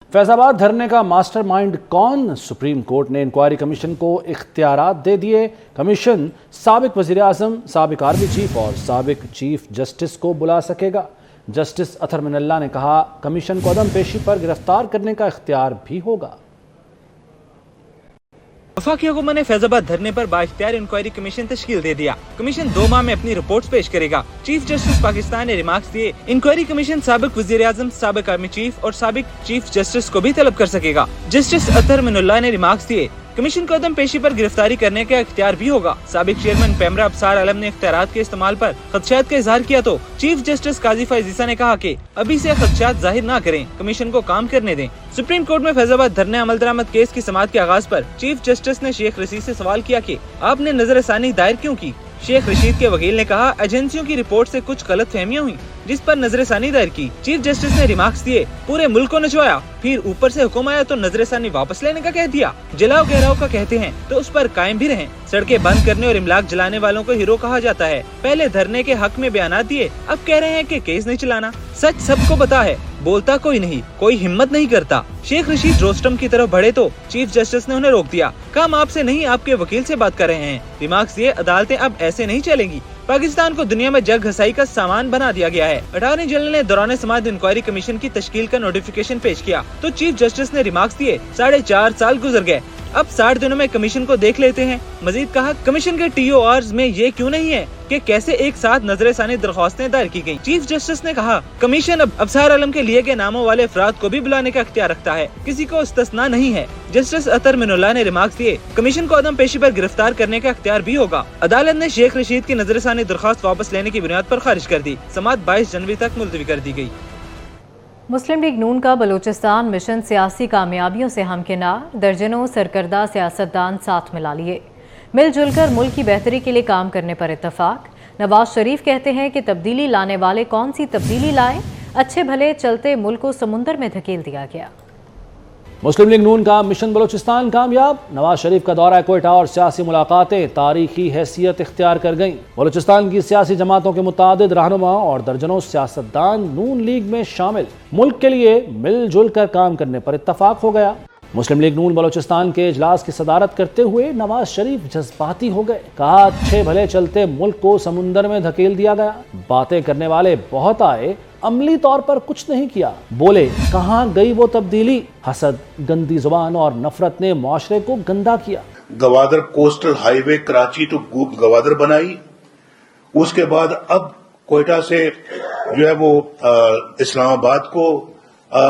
फैजाबाद धरने का master mind कौन? सुप्रीम कोर्ट ने इंक्वायरी कमीशन को इख्तियारात दे दिए। कमीशन साबिक वज़ीर आज़म, साबिक आर्मी चीफ और साबिक चीफ जस्टिस को बुला सकेगा। जस्टिस अतर मिनल्ला ने कहा, कमीशन को अदम पेशी पर गिरफ्तार करने का इख्तियार भी होगा। वफाकी हुकूमत ने फैजाबाद धरने पर बाइख्तियार इंक्वायरी कमीशन तश्कील दे दिया। कमीशन 2 माह में अपनी रिपोर्ट्स पेश करेगा। चीफ जस्टिस पाकिस्तान ने रिमार्क्स दिए। इंक्वायरी कमीशन साबिक वज़ीर आज़म, साबिक आर्मी चीफ और साबिक चीफ जस्टिस को भी तलब कर सकेगा। जस्टिस अतर मिनल्ला ने रिमार्क्स दिए, कमीशन को अदम पेशी पर गिरफ्तारी करने का इख्तियार भी होगा। साबिक चेयरमैन पैमरा अबसार आलम ने इख्तियारात के इस्तेमाल पर खदशात का इजहार किया तो चीफ जस्टिस काजी फैज़ ने कहा कि अभी से खदशात जाहिर न करें, कमीशन को काम करने दें। सुप्रीम कोर्ट में फैजाबाद धरने अमल दरामद केस की समाअत के आगाज पर चीफ जस्टिस ने शेख रशीद से सवाल किया कि आपने नजरसानी दायर क्यों की। शेख रशीद के वकील ने कहा, एजेंसियों की रिपोर्ट से कुछ गलत फहमियां हुई जिस पर नजरसानी दायर की। चीफ जस्टिस ने रिमार्क्स दिए, पूरे मुल्क को नचवाया, फिर ऊपर से हुक्म आया तो नजरसानी वापस लेने का कह दिया। जलाओ गहराव का कहते हैं तो उस पर कायम भी रहें। सड़कें बंद करने और इमलाक जलाने वालों को हीरो कहा जाता है। पहले धरने के हक में बयानात दिए, अब कह रहे हैं कि केस नहीं चलाना। सच सबको पता है, बोलता कोई नहीं, कोई हिम्मत नहीं करता। शेख रशीद रोस्टम की तरफ बढ़े तो चीफ जस्टिस ने उन्हें रोक दिया। काम आपसे नहीं, आपके वकील से बात कर रहे हैं। रिमार्क्स दिए, अदालतें अब ऐसे नहीं चलेंगी। पाकिस्तान को दुनिया में जग घसाई का सामान बना दिया गया है। अटॉर्नी जनरल ने दौरान समाअत इंक्वायरी कमीशन की तश्कील का नोटिफिकेशन पेश किया तो चीफ जस्टिस ने रिमार्क्स दिए, 4.5 साल गुजर गए, अब 60 दिनों में कमीशन को देख लेते हैं। मजीद कहा, कमीशन के TORs में ये क्यों नहीं है कि कैसे एक साथ नजरसानी दरख्वास्तें दायर की गयी। चीफ जस्टिस ने कहा, कमीशन अब अबसार आलम के लिए के नामों वाले अफराद को भी बुलाने का इख्तियार रखता है, किसी को इस्तिस्ना नहीं है। जस्टिस अतर मिनल्ला ने रिमार्क्स दिए, कमीशन को अदम पेशी पर गिरफ्तार करने का इख्तियार भी होगा। अदालत ने शेख रशीद की नजरसानी दरख्वास्त वापस लेने की बुनियाद पर खारिज कर दी। समाअत 22 जनवरी तक मुलतवी कर दी गई। मुस्लिम लीग नून का बलूचिस्तान मिशन सियासी कामयाबियों से हमकिनार, दर्जनों सरकर्दा सियासतदान साथ मिला लिए। मिलजुल कर मुल्क की बेहतरी के लिए काम करने पर इत्तफाक। नवाज शरीफ कहते हैं कि तब्दीली लाने वाले कौन सी तब्दीली लाए, अच्छे भले चलते मुल्क को समुंदर में धकेल दिया गया। मुस्लिम लीग नून का मिशन बलूचिस्तान कामयाब। नवाज शरीफ का दौरा कोयटा और सियासी मुलाकातें तारीखी हैसियत इख्तियार कर गईं। बलूचिस्तान की सियासी जमातों के मुतादिद रहनुमा और दर्जनों सियासतदान नून लीग में शामिल। मुल्क के लिए मिलजुल कर काम करने पर इत्तफाक हो गया। मुस्लिम लीग नून बलूचिस्तान के इजलास की सदारत करते हुए नवाज शरीफ जज्बाती हो गए। कहा, अच्छे भले चलते मुल्क को समुंदर में धकेल दिया गया। बातें करने वाले बहुत आए, अमली तौर पर कुछ नहीं किया। बोले, कहाँ गई वो तब्दीली। हसद, गंदी जुबान और नफरत ने मुआशरे को गंदा किया। Gwadar coastal highway Karachi to Gwadar बनाई, उसके बाद अब कोयटा से जो है वो इस्लामाबाद को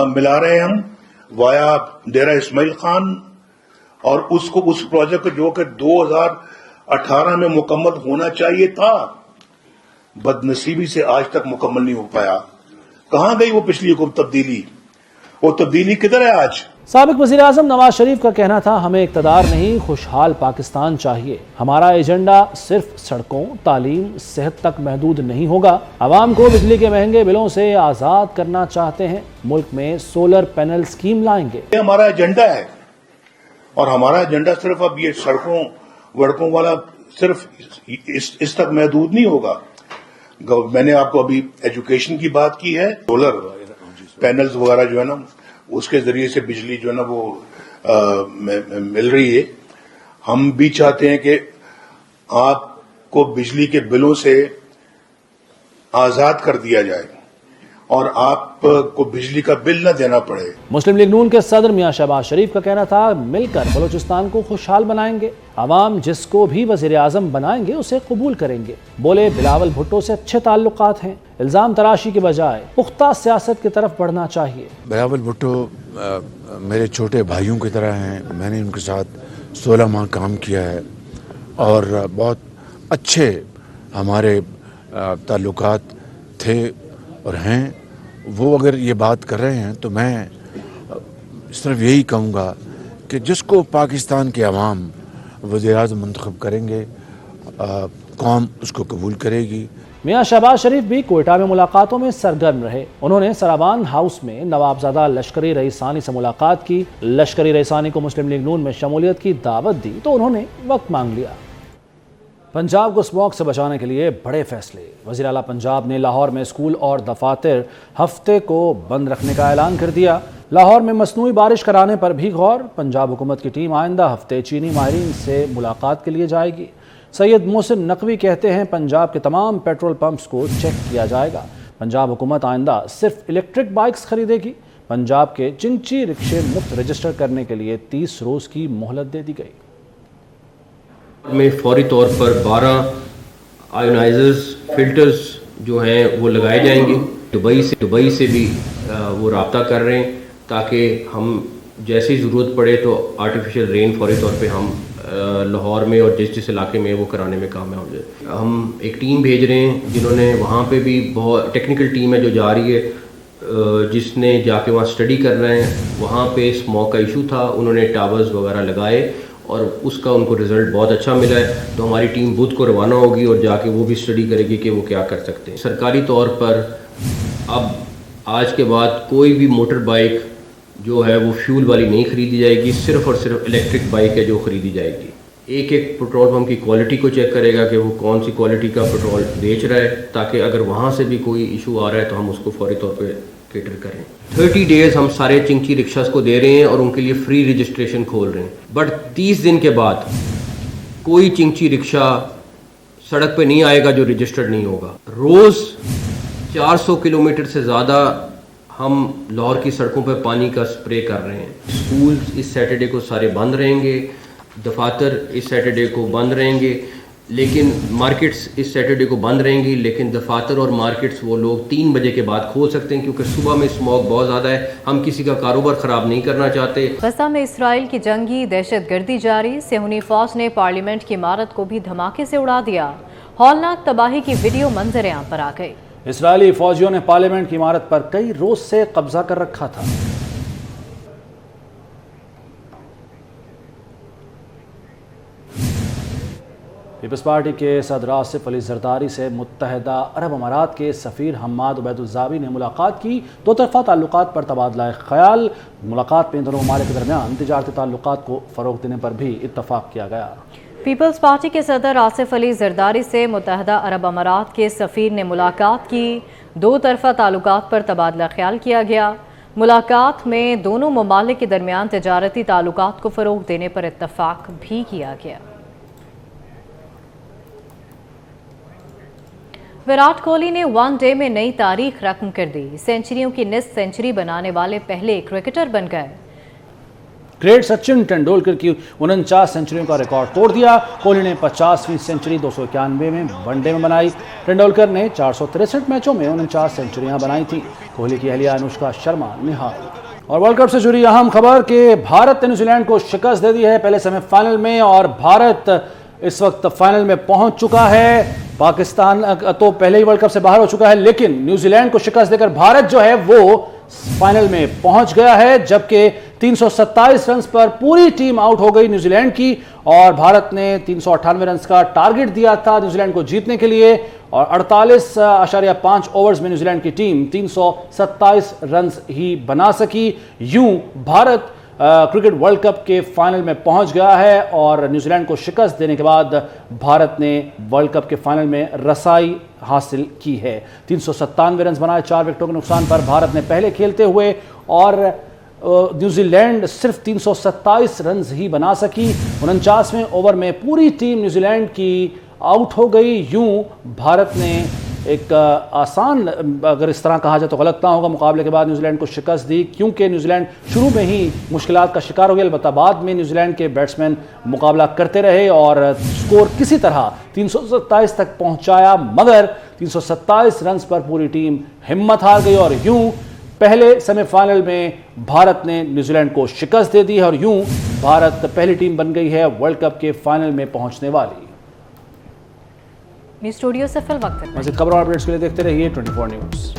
मिला रहे हैं हम वाया डेरा इस्माइल खान, और उसको उस प्रोजेक्ट को जो कि 2018 में मुकम्मल होना चाहिए था, बदनसीबी से आज तक मुकम्मल नहीं हो पाया। कहाँ गई वो पिछली तब्दीली? वो तब्दीली किधर है आज? साबिक वज़ीर आज़म नवाज शरीफ का कहना था, हमें इक़्तिदार नहीं खुशहाल पाकिस्तान चाहिए। हमारा एजेंडा सिर्फ सड़कों, तालीम, सेहत तक महदूद नहीं होगा। आवाम को बिजली के महंगे बिलों से आज़ाद करना चाहते हैं। मुल्क में सोलर पैनल स्कीम लाएंगे। ये हमारा एजेंडा है, और हमारा एजेंडा सिर्फ अब ये सड़कों वड़कों वाला सिर्फ इस तक महदूद नहीं होगा। मैंने आपको अभी एजुकेशन की बात की है, सोलर पैनल्स वगैरह जो है ना, उसके जरिए से बिजली जो है ना वो मिल रही है। हम भी चाहते हैं कि आपको बिजली के बिलों से आजाद कर दिया जाए और आपको बिजली का बिल न देना पड़े। मुस्लिम लीग नून के सदर मियां शहबाज शरीफ का कहना था, मिलकर बलूचिस्तान को खुशहाल बनाएंगे। आवाम जिसको भी वज़ीर आज़म बनाएंगे उसे कबूल करेंगे। बोले, बिलावल भुट्टो से अच्छे ताल्लुकात हैं, इल्ज़ाम तराशी की बजाय पुख्ता सियासत की तरफ बढ़ना चाहिए। बिलावल भुट्टो मेरे छोटे भाइयों की तरह हैं। मैंने उनके साथ 16 माह काम किया है और बहुत अच्छे हमारे ताल्लुकात थे और हैं। वो अगर ये बात कर रहे हैं तो मैं सिर्फ यही कहूँगा कि जिसको पाकिस्तान के अवाम वज़ीर आज़म मुंतखब करेंगे, कौम उसको कबूल करेगी। मियां शहबाज शरीफ भी कोयटा में मुलाकातों में सरगर्म रहे। उन्होंने सराबान हाउस में नवाबजादा लश्करी रईसानी से मुलाकात की। लश्करी रईसानी को मुस्लिम लीग नून में शमूलियत की दावत दी तो उन्होंने वक्त मांग लिया। पंजाब को स्मॉग से बचाने के लिए बड़े फैसले। वज़ीर आला पंजाब ने लाहौर में स्कूल और दफातर हफ्ते को बंद रखने का ऐलान कर दिया। لاہور میں مصنوعی بارش کرانے پر بھی غور، پنجاب حکومت کی ٹیم آئندہ ہفتے چینی ماہرین سے ملاقات کے لیے جائے گی۔ سید محسن نقوی کہتے ہیں پنجاب کے تمام پیٹرول پمپس کو چیک کیا جائے گا۔ پنجاب حکومت آئندہ صرف الیکٹرک بائکس خریدے گی۔ پنجاب کے چنگچی رکشے مفت رجسٹر کرنے کے لیے 30 روز کی مہلت دے دی گئی۔ میں فوری طور پر 12 آئونائزرز فلٹرز جو ہیں وہ لگائے جائیں گے۔ دبئی سے بھی وہ رابطہ کر رہے ہیں تاکہ ہم جیسی ضرورت پڑے تو آرٹیفیشل رین فوری طور پہ ہم لاہور میں اور جس علاقے میں وہ کرانے میں کامیاب ہو جائے۔ ہم ایک ٹیم بھیج رہے ہیں جنہوں نے وہاں پہ بھی بہت ٹیکنیکل ٹیم ہے جو جا رہی ہے، جس نے جا کے وہاں اسٹڈی کر رہے ہیں۔ وہاں پہ اسموک کا ایشو تھا، انہوں نے ٹاورز وغیرہ لگائے اور اس کا ان کو رزلٹ بہت اچھا ملا ہے۔ تو ہماری ٹیم بدھ کو روانہ ہوگی اور جا کے وہ بھی اسٹڈی کرے گی کہ وہ کیا کر سکتے ہیں۔ سرکاری طور پر اب آج کے بعد کوئی بھی موٹر بائک جو ہے وہ فیول والی نہیں خریدی جائے گی، صرف اور صرف الیکٹرک بائک ہے جو خریدی جائے گی۔ ایک پیٹرول پمپ کی کوالٹی کو چیک کرے گا کہ وہ کون سی کوالٹی کا پیٹرول بیچ رہا ہے، تاکہ اگر وہاں سے بھی کوئی ایشو آ رہا ہے تو ہم اس کو فوری طور پہ کیٹر کریں۔ 30 ڈیز ہم سارے چنگچی رکشاز کو دے رہے ہیں اور ان کے لیے فری رجسٹریشن کھول رہے ہیں، بٹ 30 دن کے بعد کوئی چنگچی رکشا سڑک پہ نہیں آئے گا جو رجسٹرڈ نہیں ہوگا۔ روز 400 کلومیٹر سے زیادہ ہم لاہور کی سڑکوں پہ پانی کا سپرے کر رہے ہیں۔ اسکولز اس سیٹرڈے کو سارے بند رہیں گے، دفاتر اس سیٹرڈے کو بند رہیں گے، لیکن مارکیٹس اس سیٹرڈے کو بند رہیں گی، لیکن دفاتر اور مارکیٹس وہ لوگ 3 بجے کے بعد کھول سکتے ہیں کیونکہ صبح میں اسموک بہت زیادہ ہے۔ ہم کسی کا کاروبار خراب نہیں کرنا چاہتے۔ غزہ میں اسرائیل کی جنگی دہشت گردی جاری، صہیونی فوج نے پارلیمنٹ کی عمارت کو بھی دھماکے سے اڑا دیا۔ ہولناک تباہی کی ویڈیو منظر عام پر آ گئی۔ اسرائیلی فوجیوں نے پارلیمنٹ کی عمارت پر کئی روز سے قبضہ کر رکھا تھا۔ پیپلز پارٹی کے صدر آصف علی زرداری سے متحدہ عرب امارات کے سفیر حماد عبید الزاوی نے ملاقات کی۔ دو طرفہ تعلقات پر تبادلہ خیال۔ ملاقات میں دونوں ممالک کے درمیان تجارتی تعلقات کو فروغ دینے پر بھی اتفاق کیا گیا۔ پیپلز پارٹی کے صدر آصف علی زرداری سے متحدہ عرب امارات کے سفیر نے ملاقات کی۔ دو طرفہ تعلقات پر تبادلہ خیال کیا گیا۔ ملاقات میں دونوں ممالک کے درمیان تجارتی تعلقات کو فروغ دینے پر اتفاق بھی کیا گیا۔ وراٹ کوہلی نے ون ڈے میں نئی تاریخ رقم کر دی، سینچریوں کی نصف سینچری بنانے والے پہلے کرکٹر بن گئے۔ گریٹ سچن ٹینڈولکر کی 49 سینچریوں کا ریکارڈ توڑ دیا۔ کوہلی نے 50ویں سینچری 291 میں ون ڈے میں بنائی۔ ٹینڈولکر نے 463 میچوں میں 49 سینچریاں بنائی تھیں۔ کوہلی کی اہلیہ انوشکا شرما نہال۔ اور ورلڈ کپ سے جڑی اہم خبر کہ بھارت نے نیوزی لینڈ کو شکست دے دی ہے پہلے سیمی فائنل میں، اور بھارت اس وقت فائنل میں پہنچ چکا ہے۔ پاکستان تو پہلے ہی ورلڈ کپ سے باہر ہو چکا ہے، لیکن نیوزی لینڈ کو شکست دے کر بھارت جو ہے وہ فائنل میں پہنچ گیا ہے، جبکہ 327 رنز پر پوری ٹیم آؤٹ ہو گئی نیوزی لینڈ کی، اور بھارت نے 398 رنز کا ٹارگٹ دیا تھا نیوزی لینڈ کو جیتنے کے لیے، اور 48.5 اوورز میں نیوزی لینڈ کی ٹیم 327 رنز ہی بنا سکی۔ یوں بھارت کرکٹ ورلڈ کپ کے فائنل میں پہنچ گیا ہے، اور نیوزی لینڈ کو شکست دینے کے بعد بھارت نے ورلڈ کپ کے فائنل میں رسائی حاصل کی ہے۔ 397 رنز بنائے 4 وکٹوں کے نقصان پر بھارت نے پہلے کھیلتے ہوئے، اور نیوزی لینڈ صرف 327 رنز ہی بنا سکی۔ 49ویں اوور میں پوری ٹیم نیوزی لینڈ کی آؤٹ ہو گئی۔ یوں بھارت نے ایک آسان، اگر اس طرح کہا جائے تو غلط نہ ہوگا، مقابلے کے بعد نیوزی لینڈ کو شکست دی، کیونکہ نیوزی لینڈ شروع میں ہی مشکلات کا شکار ہو گیا، البتہ بعد میں نیوزی لینڈ کے بیٹسمین مقابلہ کرتے رہے اور سکور کسی طرح 327 تک پہنچایا، مگر 327 رنز پر پوری ٹیم ہمت ہار گئی، اور یوں پہلے سیمی فائنل میں بھارت نے نیوزی لینڈ کو شکست دے دی ہے، اور یوں بھارت پہلی ٹیم بن گئی ہے ورلڈ کپ کے فائنل میں پہنچنے والی۔ نیوز اسٹوڈیو سے فی الوقت مزید خبروں اور اپڈیٹس کے لیے دیکھتے رہیے 24 نیوز۔